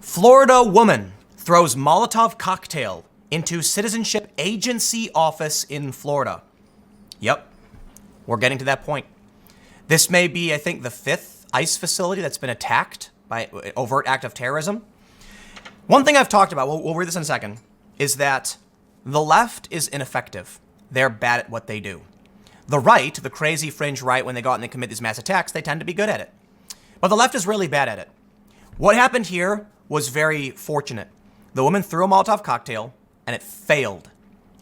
Florida woman throws Molotov cocktail into citizenship agency office in Florida. Yep, we're getting to that point. This may be, I think, the fifth ICE facility that's been attacked by overt act of terrorism. One thing I've talked about, we'll read this in a second, is that the left is ineffective. They're bad at what they do. The right, the crazy fringe right, when they go out and they commit these mass attacks, they tend to be good at it. But the left is really bad at it. What happened here was very fortunate. The woman threw a Molotov cocktail and it failed.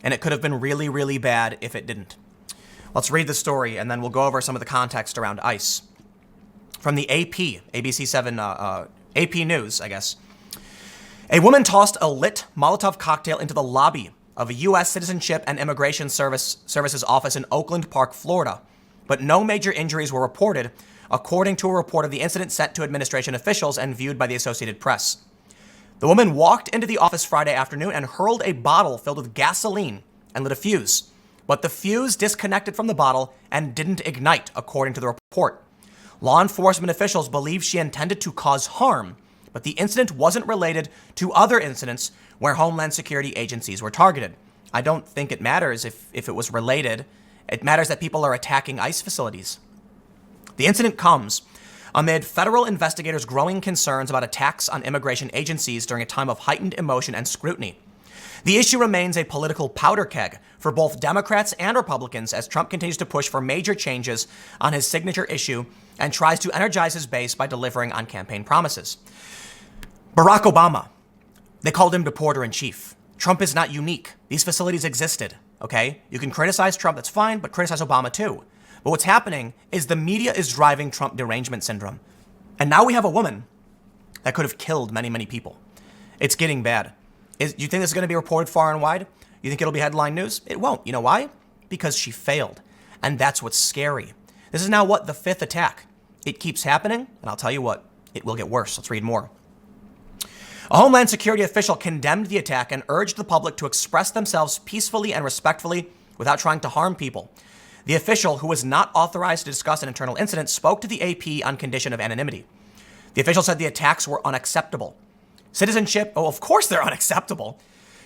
And it could have been really, really bad if it didn't. Let's read the story and then we'll go over some of the context around ICE. From the AP, ABC7, AP News, I guess. A woman tossed a lit Molotov cocktail into the lobby of a U.S. Citizenship and Immigration Services office in Oakland Park, Florida. But no major injuries were reported, according to a report of the incident sent to administration officials and viewed by the Associated Press. The woman walked into the office Friday afternoon and hurled a bottle filled with gasoline and lit a fuse. But the fuse disconnected from the bottle and didn't ignite, according to the report. Law enforcement officials believe she intended to cause harm, but the incident wasn't related to other incidents where Homeland Security agencies were targeted. I don't think it matters if it was related. It matters that people are attacking ICE facilities. The incident comes amid federal investigators' growing concerns about attacks on immigration agencies during a time of heightened emotion and scrutiny. The issue remains a political powder keg for both Democrats and Republicans as Trump continues to push for major changes on his signature issue and tries to energize his base by delivering on campaign promises. Barack Obama, they called him deporter-in-chief. Trump is not unique. These facilities existed, okay? You can criticize Trump, that's fine, but criticize Obama too. But what's happening is the media is driving Trump derangement syndrome. And now we have a woman that could have killed many, many people. It's getting bad. You think this is going to be reported far and wide? You think it'll be headline news? It won't. You know why? Because she failed. And that's what's scary. This is now the fifth attack. It keeps happening, and I'll tell you what, it will get worse. Let's read more. A Homeland Security official condemned the attack and urged the public to express themselves peacefully and respectfully without trying to harm people. The official, who was not authorized to discuss an internal incident, spoke to the AP on condition of anonymity. The official said the attacks were unacceptable. Of course they're unacceptable.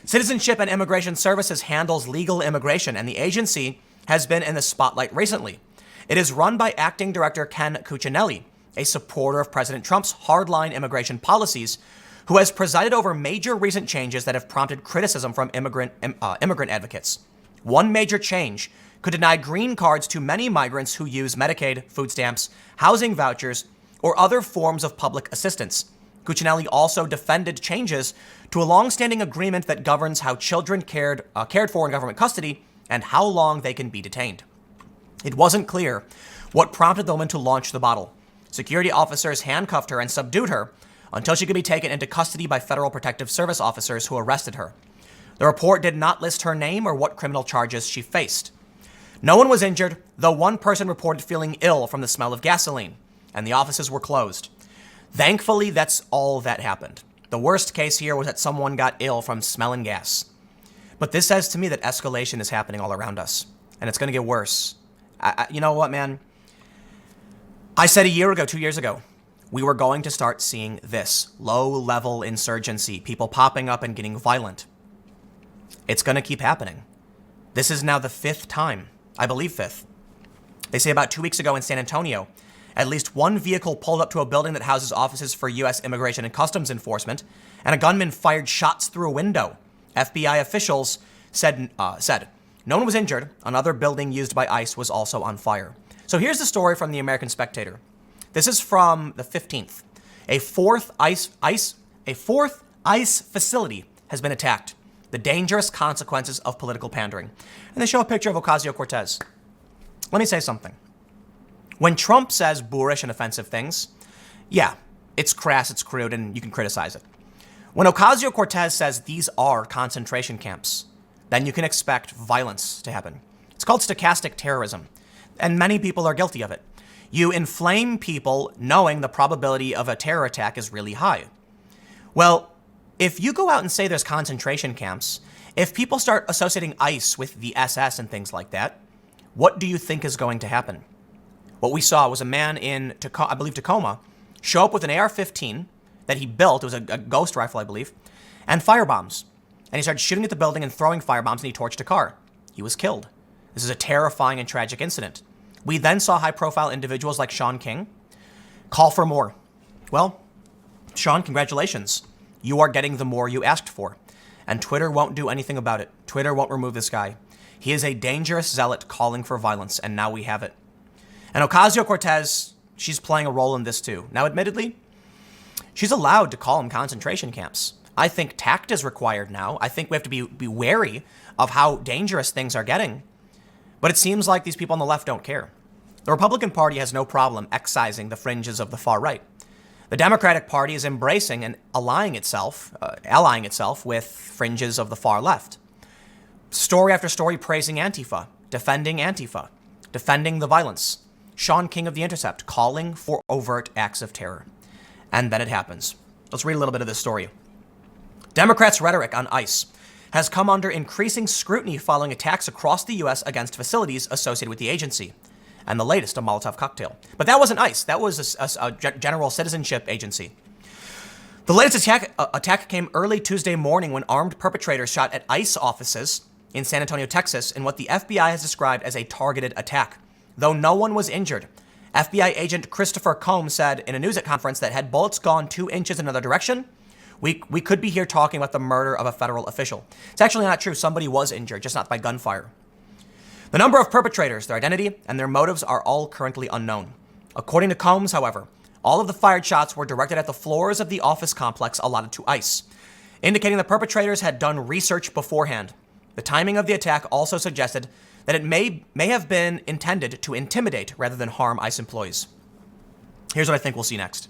Citizenship and Immigration Services handles legal immigration, and the agency has been in the spotlight recently. It is run by Acting Director Ken Cuccinelli, a supporter of President Trump's hardline immigration policies, who has presided over major recent changes that have prompted criticism from immigrant advocates. One major change could deny green cards to many migrants who use Medicaid, food stamps, housing vouchers, or other forms of public assistance. Cuccinelli also defended changes to a long-standing agreement that governs how children cared for in government custody and how long they can be detained. It wasn't clear what prompted the woman to launch the bottle. Security officers handcuffed her and subdued her until she could be taken into custody by Federal Protective Service officers who arrested her. The report did not list her name or what criminal charges she faced. No one was injured, though one person reported feeling ill from the smell of gasoline, and the offices were closed. Thankfully, that's all that happened. The worst case here was that someone got ill from smelling gas. But this says to me that escalation is happening all around us, and it's going to get worse. You know what, man? I said 2 years ago, we were going to start seeing this low-level insurgency, people popping up and getting violent. It's going to keep happening. This is now the fifth time, I believe fifth. They say about 2 weeks ago in San Antonio, at least one vehicle pulled up to a building that houses offices for U.S. Immigration and Customs Enforcement, and a gunman fired shots through a window. FBI officials said no one was injured. Another building used by ICE was also on fire. So here's the story from the American Spectator. This is from the 15th. A fourth ICE facility has been attacked. The dangerous consequences of political pandering. And they show a picture of Ocasio-Cortez. Let me say something. When Trump says boorish and offensive things, yeah, it's crass, it's crude, and you can criticize it. When Ocasio-Cortez says these are concentration camps, then you can expect violence to happen. It's called stochastic terrorism, and many people are guilty of it. You inflame people knowing the probability of a terror attack is really high. Well, if you go out and say there's concentration camps, if people start associating ICE with the SS and things like that, what do you think is going to happen? What we saw was a man in, I believe, Tacoma, show up with an AR-15 that he built. It was a ghost rifle, I believe, and firebombs. And he started shooting at the building and throwing firebombs, and he torched a car. He was killed. This is a terrifying and tragic incident. We then saw high-profile individuals like Sean King call for more. Well, Sean, congratulations. You are getting the more you asked for. And Twitter won't do anything about it. Twitter won't remove this guy. He is a dangerous zealot calling for violence, and now we have it. And Ocasio-Cortez, she's playing a role in this too. Now, admittedly, she's allowed to call them concentration camps. I think tact is required now. I think we have to be wary of how dangerous things are getting. But it seems like these people on the left don't care. The Republican Party has no problem excising the fringes of the far right. The Democratic Party is embracing and allying itself with fringes of the far left. Story after story praising Antifa, defending the violence. Sean King of The Intercept calling for overt acts of terror. And then it happens. Let's read a little bit of this story. Democrats' rhetoric on ICE has come under increasing scrutiny following attacks across the U.S. against facilities associated with the agency. And the latest, a Molotov cocktail. But that wasn't ICE. That was a general citizenship agency. The latest attack came early Tuesday morning when armed perpetrators shot at ICE offices in San Antonio, Texas, in what the FBI has described as a targeted attack. Though no one was injured, FBI agent Christopher Combs said in a news conference that had bullets gone 2 inches in another direction, we could be here talking about the murder of a federal official. It's actually not true. Somebody was injured, just not by gunfire. The number of perpetrators, their identity, and their motives are all currently unknown. According to Combs, however, all of the fired shots were directed at the floors of the office complex allotted to ICE, indicating the perpetrators had done research beforehand. The timing of the attack also suggested that it may have been intended to intimidate rather than harm ICE employees. Here's what I think we'll see next.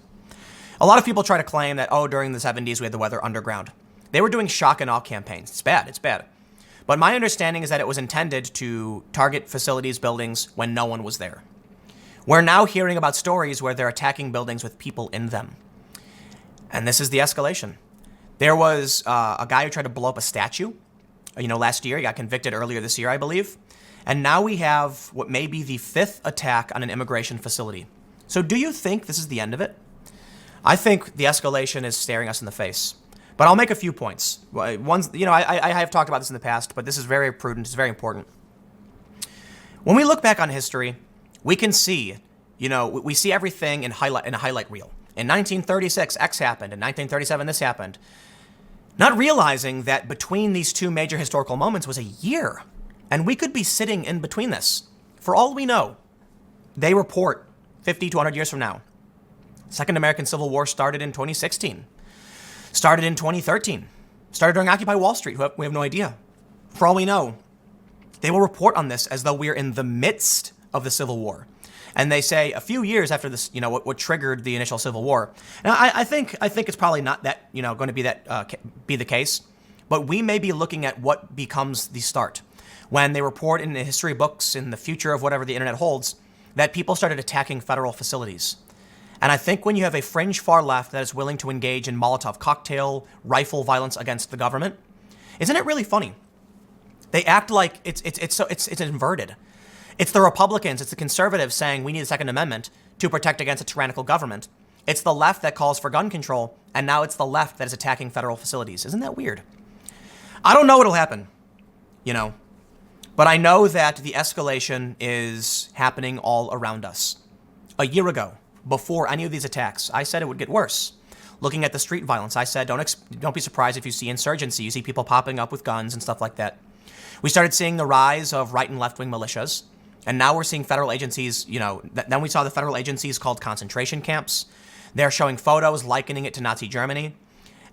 A lot of people try to claim that, during the 70s we had the Weather Underground. They were doing shock and awe campaigns. It's bad. But my understanding is that it was intended to target facilities, buildings, when no one was there. We're now hearing about stories where they're attacking buildings with people in them. And this is the escalation. There was a guy who tried to blow up a statue, last year. He got convicted earlier this year, I believe. And now we have what may be the 5th attack on an immigration facility. So do you think this is the end of it? I think the escalation is staring us in the face. But I'll make a few points. I have talked about this in the past, but this is very prudent. It's very important. When we look back on history, we can see, we see everything in a highlight reel. In 1936, X happened. In 1937, this happened. Not realizing that between these two major historical moments was a year. And we could be sitting in between this. For all we know, they report 50 to 100 years from now. Second American Civil War started in 2016. Started in 2013. Started during Occupy Wall Street. We have no idea. For all we know, they will report on this as though we're in the midst of the Civil War. And they say a few years after this, what triggered the initial Civil War. Now, I think it's probably not that, going to be the case. But we may be looking at what becomes the start. When they report in the history books, in the future of whatever the internet holds, that people started attacking federal facilities. And I think when you have a fringe far left that is willing to engage in Molotov cocktail, rifle violence against the government, isn't it really funny? They act like it's inverted. It's the Republicans, it's the conservatives saying we need a Second Amendment to protect against a tyrannical government. It's the left that calls for gun control, and now it's the left that is attacking federal facilities. Isn't that weird? I don't know what'll happen, but I know that the escalation is happening all around us. A year ago, before any of these attacks, I said it would get worse. Looking at the street violence, I said don't be surprised if you see insurgency. You see people popping up with guns and stuff like that. We started seeing the rise of right and left-wing militias, and now we're seeing federal agencies, then we saw the federal agencies called concentration camps. They're showing photos likening it to Nazi Germany,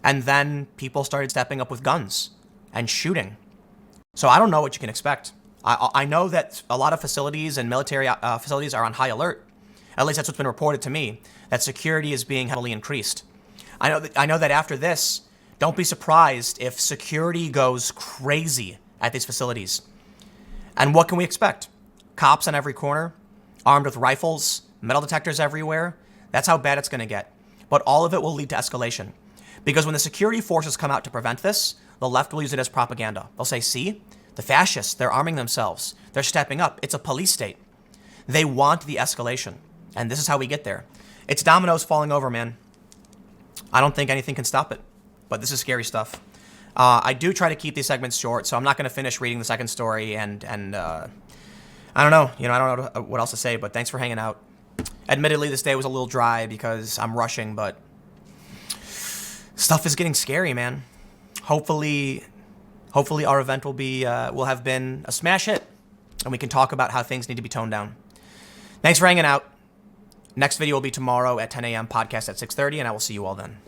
and then people started stepping up with guns and shooting. So I don't know what you can expect. I know that a lot of facilities and military facilities are on high alert. At least that's what's been reported to me, that security is being heavily increased. I know that after this, don't be surprised if security goes crazy at these facilities. And what can we expect? Cops on every corner, armed with rifles, metal detectors everywhere. That's how bad it's going to get. But all of it will lead to escalation. Because when the security forces come out to prevent this, the left will use it as propaganda. They'll say, see, the fascists, they're arming themselves. They're stepping up. It's a police state. They want the escalation. And this is how we get there. It's dominoes falling over, man. I don't think anything can stop it. But this is scary stuff. I do try to keep these segments short, so I'm not going to finish reading the second story, and I don't know. I don't know what else to say, but thanks for hanging out. Admittedly, this day was a little dry because I'm rushing, but stuff is getting scary, man. Hopefully our event will have been a smash hit, and we can talk about how things need to be toned down. Thanks for hanging out. Next video will be tomorrow at 10 a.m., podcast at 6:30, and I will see you all then.